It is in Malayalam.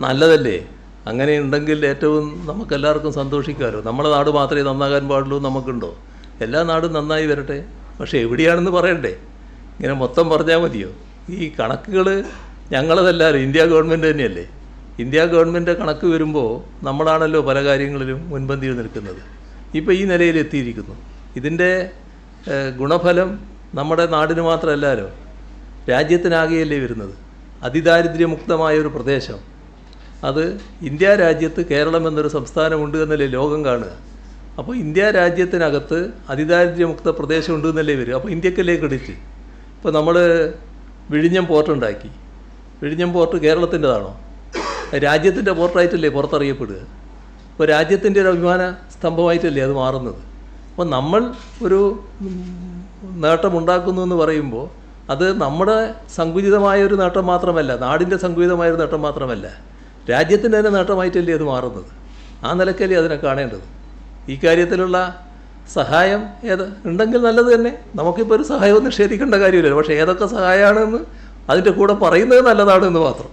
നല്ലതല്ലേ? അങ്ങനെ ഉണ്ടെങ്കിൽ ഏറ്റവും നമുക്കെല്ലാവർക്കും സന്തോഷിക്കാമല്ലോ. നമ്മളെ നാട് മാത്രമേ നന്നാകാൻ പാടുള്ളൂ നമുക്കുണ്ടോ? എല്ലാ നാടും നന്നായി വരട്ടെ. പക്ഷേ എവിടെയാണെന്ന് പറയണ്ടേ? ഇങ്ങനെ മൊത്തം പറഞ്ഞാൽ മതിയോ? ഈ കണക്കുകൾ ഞങ്ങളതല്ലാലും ഇന്ത്യ ഗവൺമെൻറ് തന്നെയല്ലേ. ഇന്ത്യ ഗവൺമെൻറ് കണക്ക് വരുമ്പോൾ നമ്മളാണല്ലോ പല കാര്യങ്ങളിലും മുൻപന്തിയിൽ നിൽക്കുന്നത്. ഇപ്പോൾ ഈ നിലയിലെത്തിയിരിക്കുന്നു. ഇതിൻ്റെ ഗുണഫലം നമ്മുടെ നാടിന് മാത്രമല്ലല്ലോ, രാജ്യത്തിനാകെയല്ലേ വരുന്നത്. അതിദാരിദ്ര്യമുക്തമായ ഒരു പ്രദേശം, അത് ഇന്ത്യ രാജ്യത്ത് കേരളം എന്നൊരു സംസ്ഥാനമുണ്ട് എന്നല്ലേ ലോകം കാണുക. അപ്പോൾ ഇന്ത്യ രാജ്യത്തിനകത്ത് അതിദാരിദ്ര്യമുക്ത പ്രദേശം ഉണ്ട് എന്നല്ലേ വരും. അപ്പോൾ ഇന്ത്യക്കല്ലേ ക്രെഡിറ്റ്. ഇപ്പോൾ നമ്മൾ വിഴിഞ്ഞം പോർട്ടുണ്ടാക്കി. വിഴിഞ്ഞം പോർട്ട് കേരളത്തിൻ്റെതാണോ? രാജ്യത്തിൻ്റെ പോർട്ടായിട്ടല്ലേ പുറത്തറിയപ്പെടുക. അപ്പോൾ രാജ്യത്തിൻ്റെ ഒരു അഭിമാന സ്തംഭമായിട്ടല്ലേ അത് മാറുന്നത്. അപ്പോൾ നമ്മൾ ഒരു നേട്ടമുണ്ടാക്കുന്നു എന്ന് പറയുമ്പോൾ അത് നമ്മുടെ സങ്കുചിതമായ ഒരു നേട്ടം മാത്രമല്ല, നാടിൻ്റെ സങ്കുചിതമായ ഒരു നേട്ടം മാത്രമല്ല, രാജ്യത്തിൻ്റെ തന്നെ നേട്ടമായിട്ടല്ലേ അത് മാറുന്നത്. ആ നിലക്കല്ലേ അതിനെ കാണേണ്ടത്. ഈ കാര്യത്തിലുള്ള സഹായം ഉണ്ടെങ്കിൽ നല്ലത് തന്നെ. നമുക്കിപ്പോൾ ഒരു സഹായവും നിഷേധിക്കേണ്ട കാര്യമില്ലല്ലോ. പക്ഷേ ഏതൊക്കെ സഹായമാണെന്ന് അതിൻ്റെ കൂടെ പറയുന്നത് നല്ലതാണെന്ന് മാത്രം.